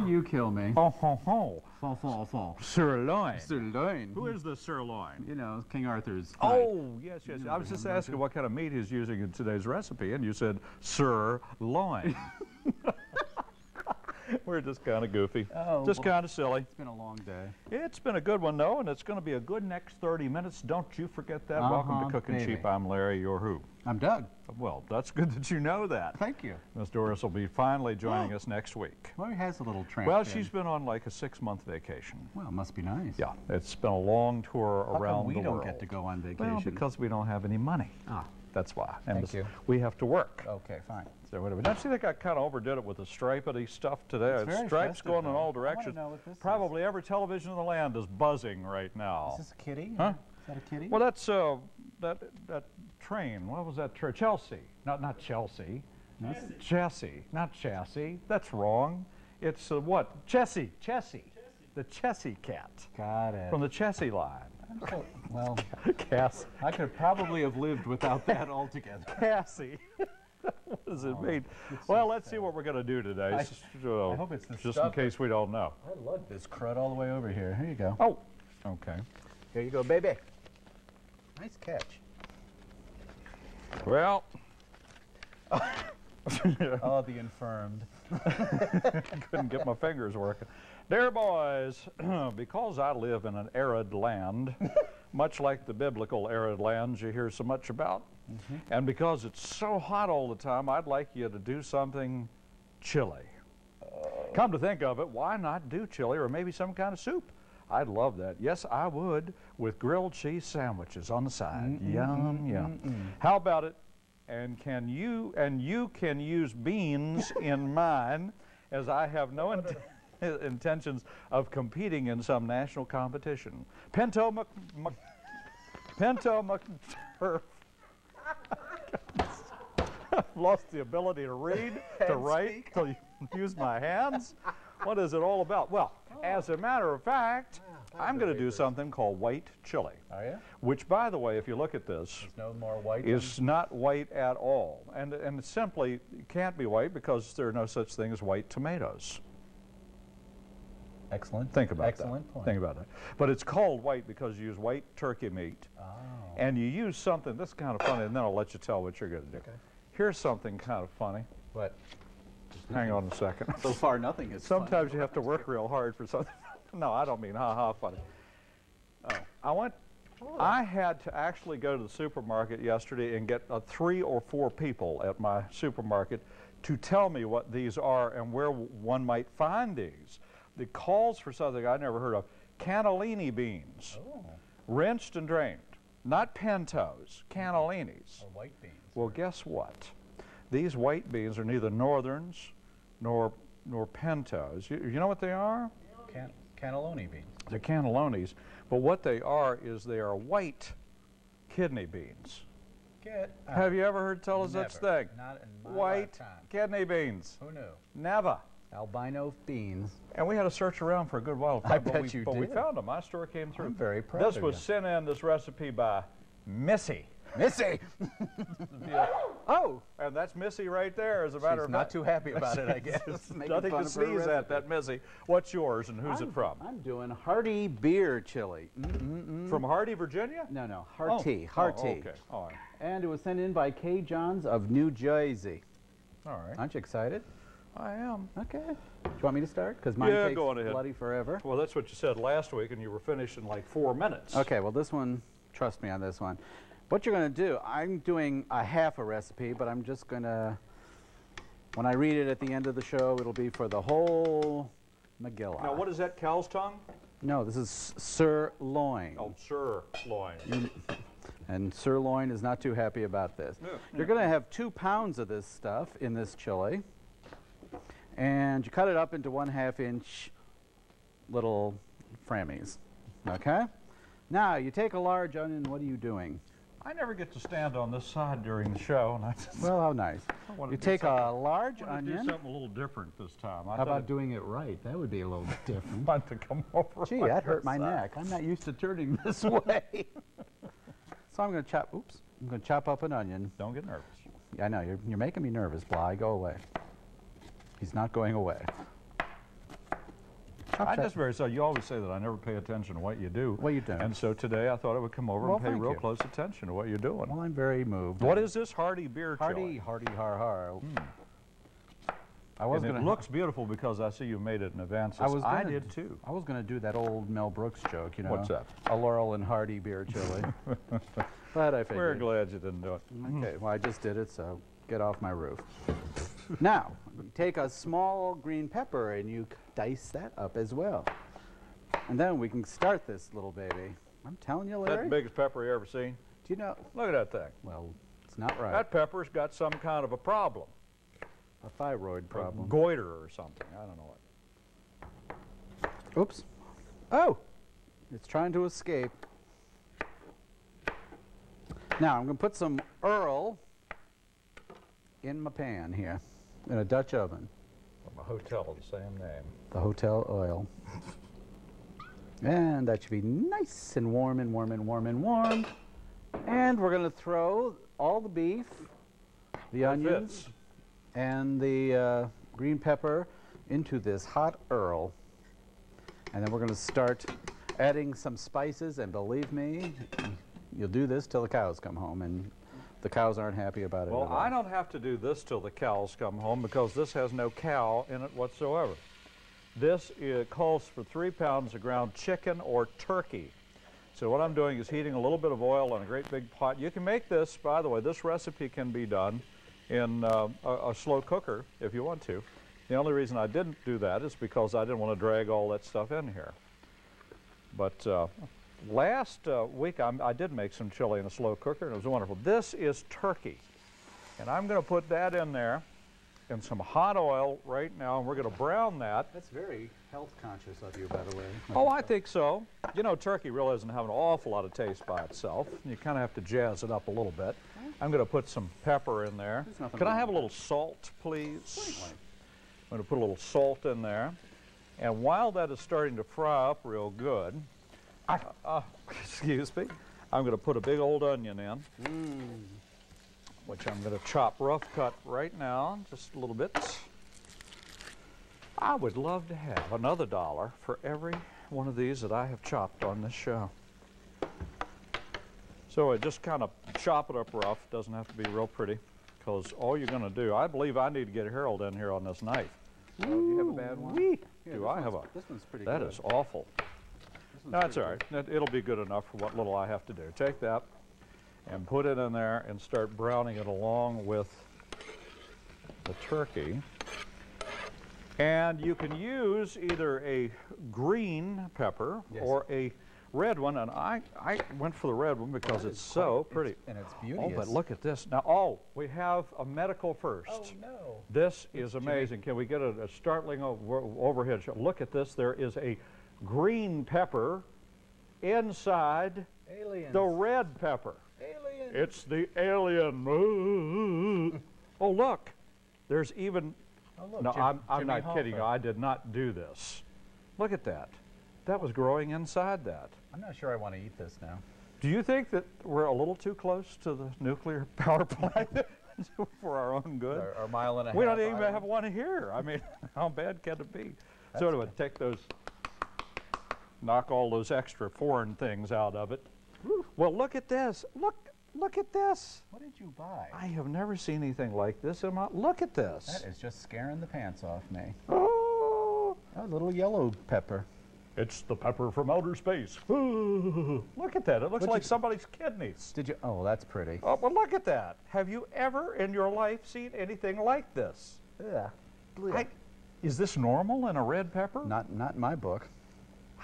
you kill me. Oh, ho, ho. Fall. Sirloin. Sirloin. Who is the sirloin? You know, King Arthur's. Oh, yes. I was just asking what kind of meat he's using in today's recipe, and you said sirloin. We're just kind of goofy. Oh, just kind of silly. It's been a long day. It's been a good one, though, and it's going to be a good next 30 minutes. Don't you forget that. Welcome to Cookin Cheap. I'm Larry. You're who? I'm Doug. Well, that's good that you know that. Thank you. Miss Doris will be finally joining us next week. Well, he has a little tramp. Well, she's been on like a 6-month vacation. Well, it must be nice. Yeah, it's been a long tour around the world. We don't get to go on vacation. Well, because we don't have any money. Ah. That's why. And Thank you. We have to work. Okay, fine. So whatever. Don't you think I kind of overdid it with the stripety stuff today? It's very stripes festive, going in though. all directions. I wanna know what this Probably every television in the land is buzzing right now. Is this a kitty? Huh? Is that a kitty? Well, that's that train. What was that train? Chelsea. Not Chelsea. Chessie. Not chassis. That's wrong. It's what? Chessie. The Chessie cat. Got it. From the Chessie line. Well, Cass. I could probably have lived without that altogether. Cassie. What does it mean? Well, let's see what we're going to do today. I hope it's the just stuff in case we don't know. I love this crud all the way over here. Here you go. Oh, okay. Here you go, baby. Nice catch. Well. Oh, the infirmed. Couldn't get my fingers working. Dear boys, because I live in an arid land, much like the biblical arid lands you hear so much about, and because it's so hot all the time, I'd like you to do something chilly. Come to think of it, why not do chili or maybe some kind of soup? I'd love that. Yes, I would, with grilled cheese sandwiches on the side. Yum. How about it? And you can use beans in mine, as I have no intentions of competing in some national competition. Pinto McTurf. I've lost the ability to read, to write, to use my hands. What is it all about? Well, as a matter of fact, I'm going to do something called white chili. Are you? Which, by the way, if you look at this, no more white. Is not white at all. And it simply can't be white because there are no such thing as white tomatoes. Excellent. Think about that. Excellent point. Think about that. But it's called white because you use white turkey meat. Oh. And you use something, this is kind of funny, and then I'll let you tell what you're going to do. Okay. Here's something kind of funny. What? Hang on a second. So far, nothing is Sometimes you have to work real hard for something. No, I don't mean ha-ha funny. Oh. I had to actually go to the supermarket yesterday and get 3 or 4 people at my supermarket to tell me what these are and where one might find these. The calls for something I never heard of. Cannellini beans. Oh. Rinsed and drained. Not pintos, cannellinis. Or white beans. Well, guess what? These white beans are neither northerns nor pintos. You know what they are? Cannelloni beans. They're cannellonis, but what they are is they are white kidney beans. Have you ever heard tell of such thing? Not in my white lifetime. kidney beans. Who knew? Never. Albino beans. And we had to search around for a good while. I bet you But we did. found them. My store came through. I'm very proud This of was you. sent in, this recipe, by Missy. Missy! Oh, and that's Missy right there, as a matter of fact. She's not too happy about it, I guess. Nothing to sneeze at, that Missy. What's yours and who's it from? I'm doing Hearty beer chili. From Hardy, Virginia? No, Hearty. Oh, Hearty. okay, all right. And it was sent in by K. Johns of New Jersey. All right. Aren't you excited? I am. Okay. Do you want me to start? Because mine takes go on ahead. bloody forever. Well, that's what you said last week, and you were finished in like 4 minutes. Okay, well, this one, trust me on this one. What you're going to do, I'm doing a half a recipe, but I'm just going to, when I read it at the end of the show, it'll be for the whole Megillah. Now, what is that, cow's tongue? No, this is sirloin. Oh, sirloin. And sirloin is not too happy about this. Yeah, You're going to have 2 pounds of this stuff in this chili. And you cut it up into 1/2 inch little frammies. Okay? Now, you take a large onion, what are you doing? I never get to stand on this side during the show. And Well, how nice. You take a large I onion. do something a little different this time. How about doing it right? That would be a little different. Want to come over? Gee, that hurt my neck. I'm not used to turning this way. So I'm going to chop, I'm going to chop up an onion. Don't get nervous. I know, you're making me nervous, Bly. Go away. He's not going away. I'm just very sorry. You always say that I never pay attention to what you do. Well, you don't. And so today I thought I would come over and pay real close attention to what you're doing. Well, I'm very moved. What is this Hardy beer chili? Hardy, har. It looks beautiful because I see you made it in advance. I did too. I was going to do that old Mel Brooks joke, you know. What's that? A Laurel and Hardy beer chili. But I figured. We're glad you didn't do it. Okay, well, I just did it, so get off my roof. Now, take a small green pepper and you dice that up as well. And then we can start this little baby. I'm telling you, Larry. That's the biggest pepper you ever seen? Do you know? Look at that thing. Well, it's not right. That pepper's got some kind of a problem. A thyroid problem. A goiter or something. I don't know what. Oops. Oh! It's trying to escape. Now, I'm going to put some Earl in my pan here, in a Dutch oven. From a hotel of the same name. The hotel oil. And that should be nice and warm and warm and warm and warm. And we're going to throw all the beef, the onions, and the green pepper into this hot Earl. And then we're going to start adding some spices, and believe me, you'll do this till the cows come home, and the cows aren't happy about it at all. Well, I don't have to do this till the cows come home because this has no cow in it whatsoever. This calls for 3 pounds of ground chicken or turkey. So what I'm doing is heating a little bit of oil in a great big pot. You can make this, by the way, this recipe can be done in a slow cooker if you want to. The only reason I didn't do that is because I didn't want to drag all that stuff in here. But last week I did make some chili in a slow cooker and it was wonderful. This is turkey. And I'm going to put that in there in some hot oil right now, and we're going to brown that. That's very health conscious of you, by the way. Oh, I think so. You know, turkey really doesn't have an awful lot of taste by itself. You kind of have to jazz it up a little bit. I'm going to put some pepper in there. Can I have a little salt, please? Certainly. I'm going to put a little salt in there. And while that is starting to fry up real good, excuse me, I'm going to put a big old onion in, which I'm going to chop rough cut right now, just a little bit. I would love to have another $1 for every one of these that I have chopped on this show. So I just kind of chop it up rough. Doesn't have to be real pretty, because all you're going to do, I believe I need to get Harold in here on this knife. Oh, do you have a bad one? Yeah, do I have a? This one's pretty good. That is awful. No, that's all right. It'll be good enough for what little I have to do. Take that and put it in there and start browning it along with the turkey. And you can use either a green pepper or a red one, and I went for the red one because it's so pretty. And it's beautiful. Oh, but look at this. Now, we have a medical first. Oh, no. This is amazing. Can we get a startling overhead shot? Look at this. There is a green pepper inside the red pepper. Aliens. It's the alien. Oh, look. There's even... Oh, look, no, I'm not kidding you. I did not do this. Look at that. That was growing inside that. I'm not sure I want to eat this now. Do you think that we're a little too close to the nuclear power plant for our own good? Our mile and a half. We don't even have one here. I mean, how bad can it be? So anyway, take those, knock all those extra foreign things out of it. Woo. Well, look at this. Look at this. What did you buy? I have never seen anything like this in my... Look at this. That is just scaring the pants off me. Oh, a little yellow pepper. It's the pepper from outer space. Look at that. It looks like somebody's kidneys. Did you? Oh, that's pretty. Oh, well, look at that. Have you ever in your life seen anything like this? Yeah. Is this normal in a red pepper? Not in my book.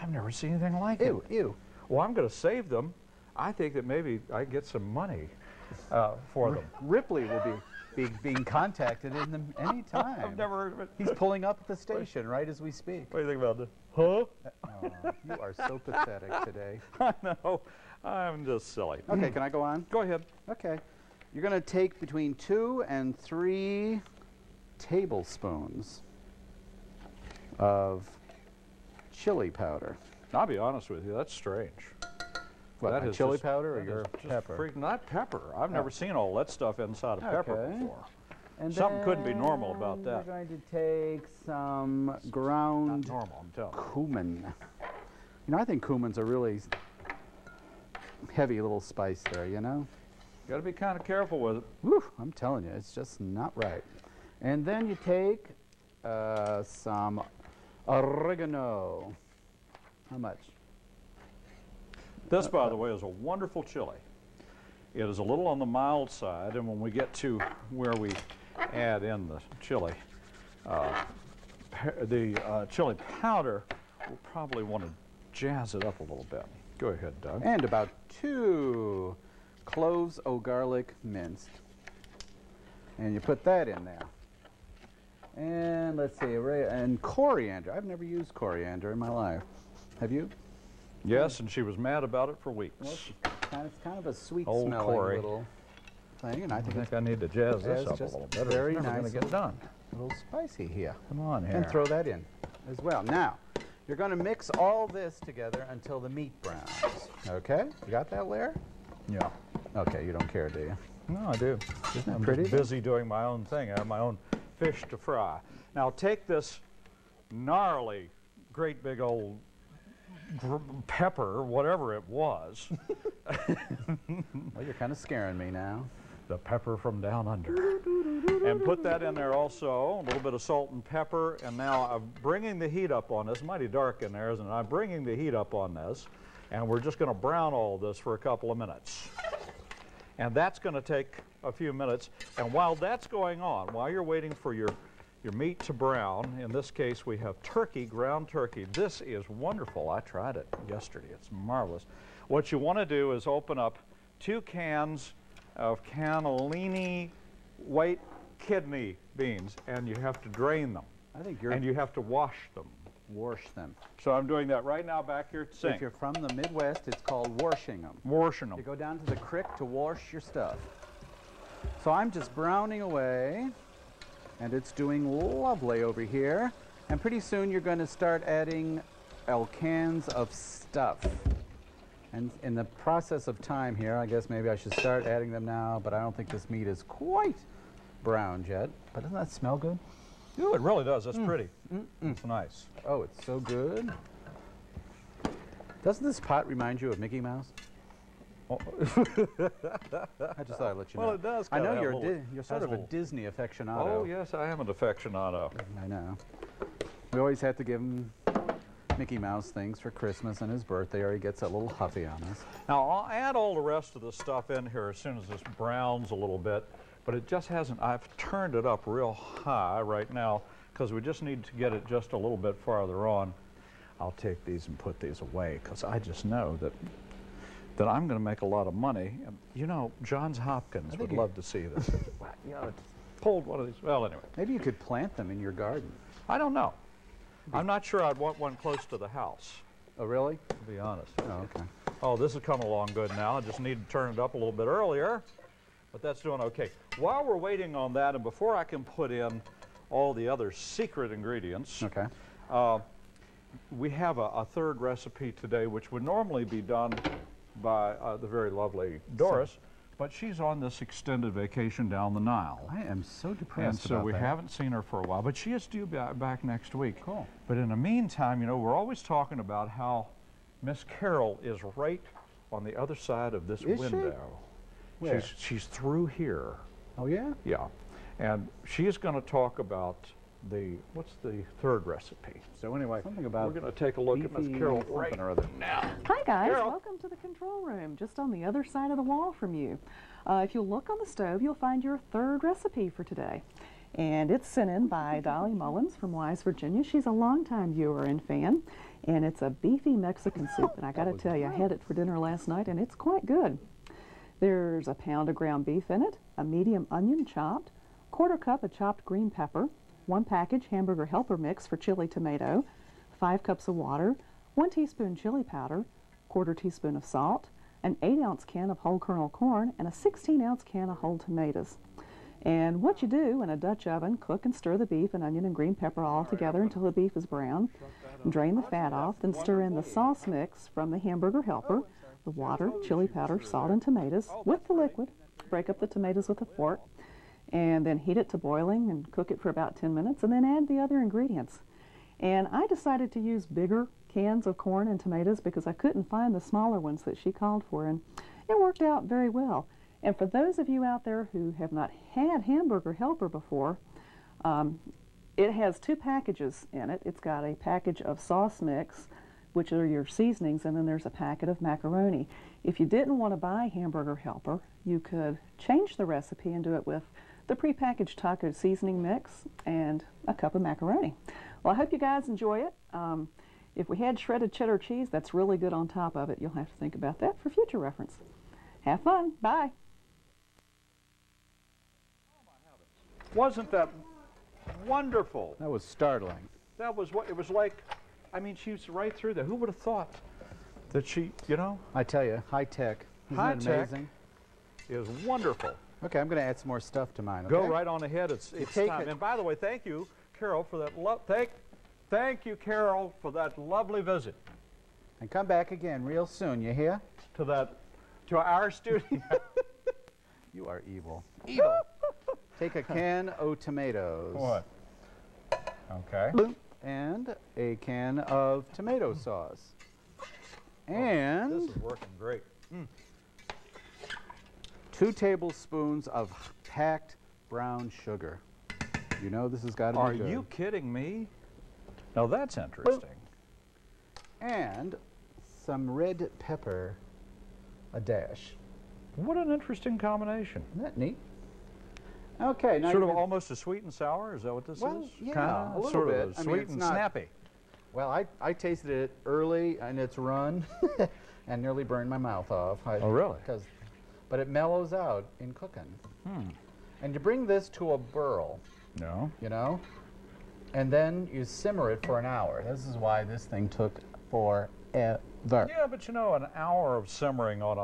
I've never seen anything like it. Ew. Well, I'm going to save them. I think that maybe I get some money for them. Ripley will be being contacted in them any time. I've never heard of it. He's pulling up at the station right as we speak. What do you think about this? Huh? Oh, you are so pathetic today. I know. I'm just silly. Okay, can I go on? Go ahead. Okay. You're going to take between 2 and 3 tablespoons of chili powder. I'll be honest with you, that's strange. What, that is chili powder or your pepper? Not pepper. I've never seen all that stuff inside of pepper before. And something couldn't be normal about that. We're going to take some ground Not normal, I'm telling you. cumin. You know, I think cumin's a really heavy little spice there, you know? You got to be kind of careful with it. Whew, I'm telling you, it's just not right. And then you take some oregano. How much? This, by the way, is a wonderful chili. It is a little on the mild side, and when we get to where we add in the chili powder, we'll probably want to jazz it up a little bit. Go ahead, Doug. And about 2 cloves of garlic minced. And you put that in there. And let's see, and coriander. I've never used coriander in my life. Have you? Yes, and she was mad about it for weeks. Well, it's kind of a sweet Old smelling Corey. little thing, and I think I need to jazz this up a just little bit. very It's never nice. going to get done. a little spicy here. Come on here. And throw that in as well. Now, you're going to mix all this together until the meat browns. Okay? You got that, Lair? Yeah. Okay, you don't care, do you? No, I do. Isn't that I'm pretty? just busy doing my own thing. I have my own fish to fry. Now take this gnarly, great big old pepper, whatever it was. Well, you're kind of scaring me now. The pepper from down under. And put that in there also, a little bit of salt and pepper. And now I'm bringing the heat up on this. Mighty dark in there, isn't it? I'm bringing the heat up on this. And we're just going to brown all this for a couple of minutes. And that's going to take a few minutes. And while that's going on, while you're waiting for your meat to brown, in this case we have turkey, ground turkey. This is wonderful. I tried it yesterday. It's marvelous. What you want to do is open up 2 cans of cannellini white kidney beans, and you have to drain them. I think you're... And you have to wash them. Wash them. So I'm doing that right now back here at the sink. If you're from the Midwest, it's called washing them. Washing them. You go down to the creek to wash your stuff. So I'm just browning away, and it's doing lovely over here. And pretty soon you're going to start adding cans of stuff. And in the process of time here, I guess maybe I should start adding them now, but I don't think this meat is quite browned yet. But doesn't that smell good? Ooh, it really does. That's pretty. It's nice. Oh, it's so good. Doesn't this pot remind you of Mickey Mouse? Oh. I just thought I'd let you know. Well, it does. I know kinda have you're sort of a Disney aficionado. Oh, yes, I am an aficionado. I know. We always have to give him Mickey Mouse things for Christmas and his birthday, or he gets a little huffy on us. Now, I'll add all the rest of the stuff in here as soon as this browns a little bit, but it just hasn't. I've turned it up real high right now because we just need to get it just a little bit farther on. I'll take these and put these away because I just know that I'm going to make a lot of money. And, you know, Johns Hopkins would love to see this. You know, it's pulled one of these. Well, anyway. Maybe you could plant them in your garden. I don't know. I'm not sure I'd want one close to the house, Oh, really? to be honest. Oh, okay. Oh, this is coming along good now. I just need to turn it up a little bit earlier, but that's doing okay. While we're waiting on that, and before I can put in all the other secret ingredients, Okay. we have a third recipe today, which would normally be done by the very lovely Doris, but she's on this extended vacation down the Nile. I am so depressed And so about we that. haven't seen her for a while, but she is due back next week. Cool. But in the meantime, you know, we're always talking about how Miss Carol is right on the other side of this Is she? window. Where? She's through here. Oh, yeah? Yeah. And she's going to talk about what's the third recipe. So anyway, Something about we're going to take a look at Miss beefy Carol something right or other. now. Hi guys, Carol. welcome to the control room, just on the other side of the wall from you. If you'll look on the stove, you'll find your third recipe for today. And it's sent in by Dolly Mullins from Wise, Virginia. She's a longtime viewer and fan. And it's a beefy Mexican soup. And I gotta tell you, I had it for dinner last night and it's quite good. There's a pound of ground beef in it, a medium onion chopped, 1/4 cup of chopped green pepper, 1 package hamburger helper mix for chili tomato, 5 cups of water, 1 teaspoon chili powder, 1/4 teaspoon of salt, an 8-ounce can of whole kernel corn, and a 16-ounce can of whole tomatoes. And what you do in a Dutch oven, cook and stir the beef and onion and green pepper all together until the beef is brown. Drain the fat off, then stir in the sauce mix from the hamburger helper, the water, chili powder, salt, and tomatoes with the liquid. Break up the tomatoes with a fork. and then heat it to boiling and cook it for about 10 minutes, and then add the other ingredients. And I decided to use bigger cans of corn and tomatoes because I couldn't find the smaller ones that she called for, and it worked out very well. And for those of you out there who have not had Hamburger Helper before, it has 2 packages in it. It's got a package of sauce mix, which are your seasonings, and then there's a packet of macaroni. If you didn't want to buy Hamburger Helper, you could change the recipe and do it with the prepackaged taco seasoning mix and a cup of macaroni. Well, I hope you guys enjoy it. If we had shredded cheddar cheese, that's really good on top of it. You'll have to think about that for future reference. Have fun. Bye. Wasn't that wonderful? That was startling. That was what it was like. I mean, she was right through there. Who would have thought that she, you know? I tell you, high tech. Isn't High that tech amazing? is wonderful. Okay, I'm going to add some more stuff to mine. Okay? Go right on ahead. It's take time. it. And by the way, thank you, Carol, for that. Thank you, Carol, for that lovely visit And come back again real soon. You hear? to our studio. You are evil. Evil. Take a can of tomatoes. What? Okay. And a can of tomato sauce. And This is working great. 2 tablespoons of packed brown sugar. You know this has got to Are be good. you kidding me? Now that's interesting. And some red pepper, a dash. What an interesting combination. Isn't that neat? Okay, now Sort of you- almost a sweet and sour. Is that what this Well, is? yeah, Kinda, a little sort bit. Of I mean, sweet it's and not- snappy. Well, I tasted it early in its run and nearly burned my mouth off. Oh, really? But it mellows out in cooking. And you bring this to a burl, No. you know, and then you simmer it for an hour. This is why this thing took forever. Yeah, but you know, an hour of simmering on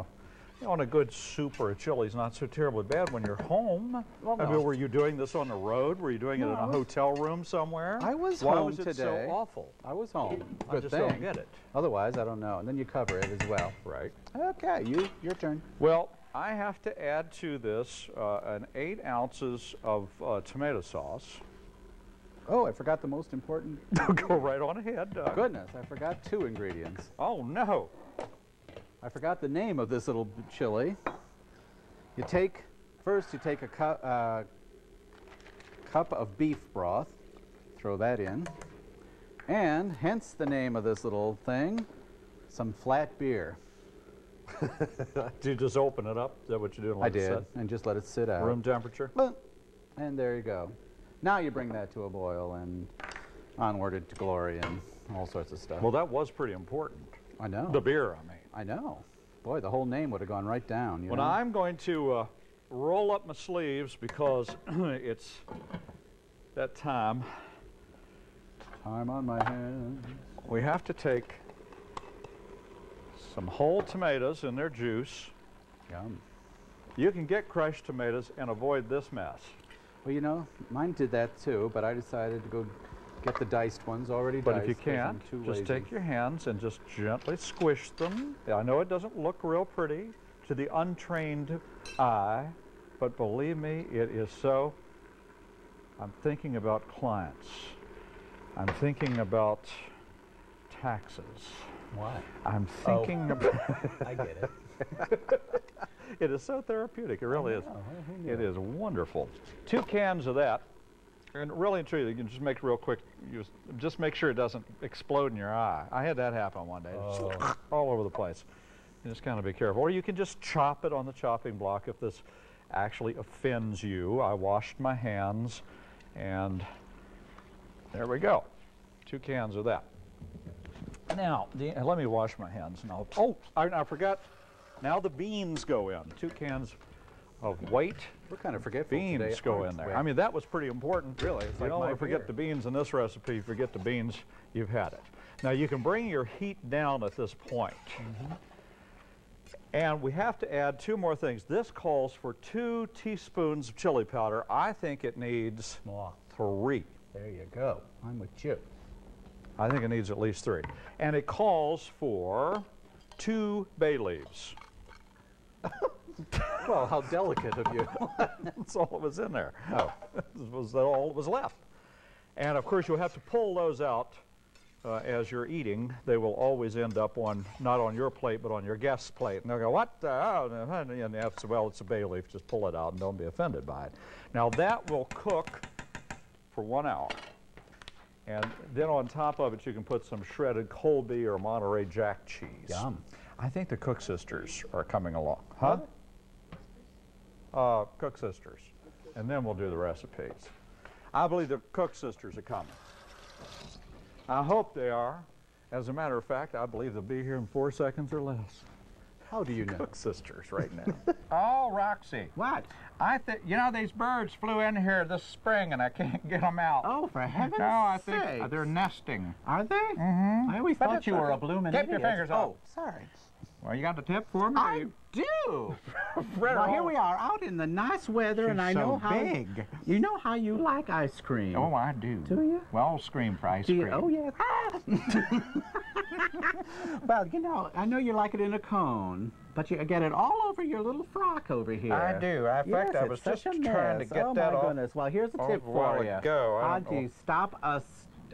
a good soup or a chili is not so terribly bad when you're home. Well, I no. mean, were you doing this on the road? Were you doing it in No, I a was- hotel room somewhere? I was Why home was it today. so awful? I was home. I Good just thing. don't get it. Otherwise, I don't know. And then you cover it as well. Right. Okay, your turn. Well, I have to add to this an 8 ounces of tomato sauce. Oh, I forgot the most important. Go right on ahead. Goodness, I forgot 2 ingredients. Oh, no. I forgot the name of this little chili. First you take a cup of beef broth, throw that in, and hence the name of this little thing, some flat beer. Did you just open it up? Is that what you're doing? I did, and just let it sit out. Room temperature? And there you go. Now you bring that to a boil and onward to glory and all sorts of stuff. Well, that was pretty important. I know. The beer, I mean. I know. Boy, the whole name would have gone right down. You When know? I'm going to roll up my sleeves because it's that time, Time on my hands. we have to take some whole tomatoes in their juice. Yum. You can get crushed tomatoes and avoid this mess. Well, you know, mine did that too, but I decided to go get the diced ones already But diced. if you 'cause I'm can't, too just lazy. take your hands and just gently squish them. I know it doesn't look real pretty to the untrained eye, but believe me, it is so. I'm thinking about clients. I'm thinking about taxes. Why? I'm thinking about... I get it. It is so therapeutic. It really is. Who knew? It is wonderful. 2 cans of that. And really and truly, you can just make it real quick. Just make sure it doesn't explode in your eye. I had that happen one day. Just all over the place. You just kind of be careful. Or you can just chop it on the chopping block if this actually offends you. I washed my hands, and there we go. 2 cans of that. Now, let me wash my hands now. Oh, I forgot. Now the beans go in. 2 cans of white We're kind of forgetful beans today, go aren't in there. we? I mean, that was pretty important. Really, it's You like don't my want to forget beer. the beans in this recipe. You forget the beans, you've had it. Now, you can bring your heat down at this point. And we have to add 2 more things. This calls for 2 teaspoons of chili powder. I think it needs 3. There you go. I'm with you. I think it needs at least 3. And it calls for 2 bay leaves. Well, how delicate of you. That's all that was in there. Oh. This was all that was left. And of course, you'll have to pull those out as you're eating. They will always end up on, not on your plate, but on your guest's plate. And they'll go, what? And that's, well, it's a bay leaf. Just pull it out and don't be offended by it. Now, that will cook for 1 hour. And then on top of it, you can put some shredded Colby or Monterey Jack cheese. Yum. I think the Cook sisters are coming along. Huh? Cook sisters. And then we'll do the recipes. I believe the Cook sisters are coming. I hope they are. As a matter of fact, I believe they'll be here in 4 seconds or less. How do you know? Cook sisters right now. Oh, Roxy. What? You know, these birds flew in here this spring and I can't get them out. Oh, for heaven's sake. No, I think they're nesting. Are they? Mm-hmm. I always thought you were a bloomin' Keep idiot. your fingers off. Oh, sorry. Well, you got the tip for me? I do. Well, here we are out in the nice weather, and I know how big. You know how you like ice cream. Oh, I do. Do you? Well, I'll scream for ice Do you? cream. Oh, yes. Well, you know, I know you like it in a cone, but you get it all over your little frock over here. I do. In fact, I was it's such just a trying to mess. get Oh, that my off. goodness. Well, here's a Oh, tip a while for you. ago. I How don't do you know. stop a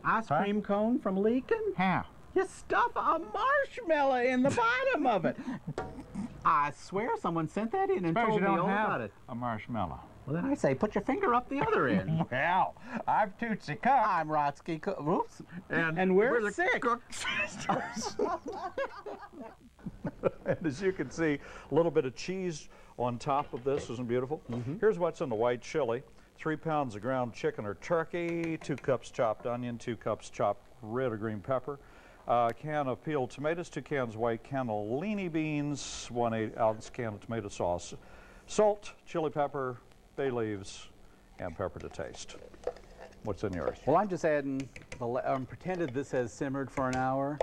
ice cream cone from leaking? How? You stuff a marshmallow in the bottom of it. I swear someone sent that in and Suppose told you me don't all have about it. a marshmallow. Well, then I say, put your finger up the other end. Well, I'm Tootsie Cook. I'm Rotsky Cook. Oops. And we're the sick. Cook sisters. And as you can see, a little bit of cheese on top of this isn't beautiful. Here's what's in the white chili. 3 pounds of ground chicken or turkey, 2 cups chopped onion, 2 cups chopped red or green pepper, a can of peeled tomatoes, 2 cans white cannellini beans, 1 8-ounce can of tomato sauce, salt, chili pepper, bay leaves, and pepper to taste. What's in yours? Well, I'm just adding, pretended this has simmered for an hour,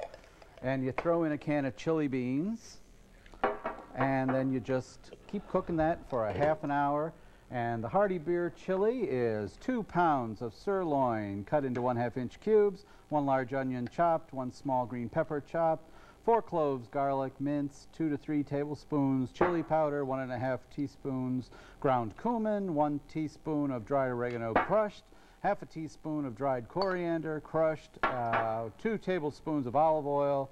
and you throw in a can of chili beans, and then you just keep cooking that for a half an hour. And the Hearty Beer chili is 2 pounds of sirloin cut into 1/2 inch cubes, 1 large onion chopped, 1 small green pepper chopped, 4 cloves garlic minced, 2 to 3 tablespoons chili powder, 1 1/2 teaspoons ground cumin, 1 teaspoon of dried oregano crushed, 1/2 teaspoon of dried coriander crushed, 2 tablespoons of olive oil,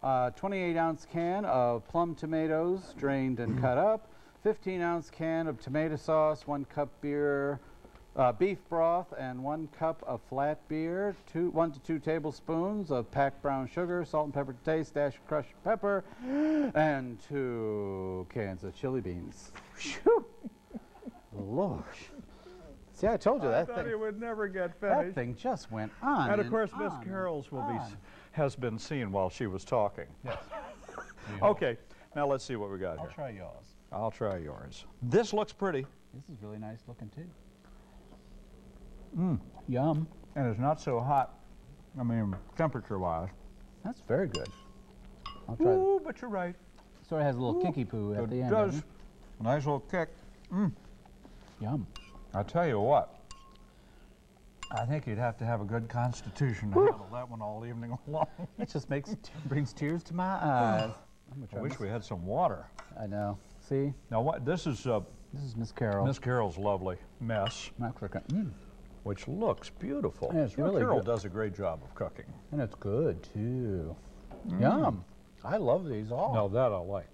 28-ounce can of plum tomatoes drained and cut up, 15-ounce can of tomato sauce, 1 cup beef broth, and 1 cup of flat beer, 1 to 2 tablespoons of packed brown sugar, salt and pepper to taste, dash of crushed pepper, and 2 cans of chili beans. Whew. Lord. See, I told you that I thought thing. it would never get That finished. thing just went on. And of course, Miss on Carroll's and has been seen while she was talking. Yes. Okay, now let's see what we got I'll here. try yours. I'll try yours. This looks pretty. This is really nice looking too. Yum. And it's not so hot, I mean, temperature-wise. That's very good. I'll try. Ooh, but you're right. Sort of has a little kicky poo at It the end. does. doesn't A nice little kick. it? Yum. I tell you what, I think you'd have to have a good constitution to handle that one all evening long. It just brings tears to my eyes. I wish we had some water. I know. See, Now, what this is Miss Carol. Miss Carroll's lovely mess, Mexican. which looks beautiful. Yeah, it's You know, really Carroll good. does a great job of cooking. And it's good too. Yum. I love these all. Now that I like,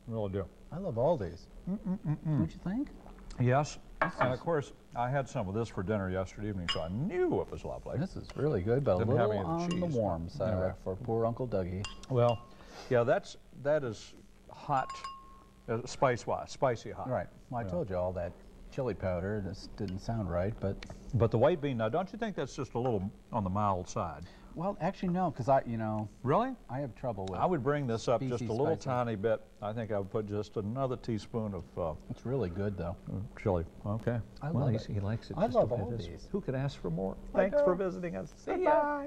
really do. I love all these. Don't you think? Yes, and of course, I had some of this for dinner yesterday evening, so I knew it was lovely. This is really good, but Didn't a have little any of the on the cheese. warm side Anyway. for poor Uncle Dougie. Well, yeah, that is hot, spicy hot. Right. Well, I Yeah. told you all that chili powder. This didn't sound right, but But the white bean, now don't you think that's just a little on the mild side? well, actually no, because Really? I have trouble with. I would bring this up just a Species little spicy. tiny bit. I think I would put just another teaspoon of It's really good though. chili. Okay. I well, love he likes it. I just love a bit. all these. Who could ask for more? I Thanks for know. visiting us. See ya.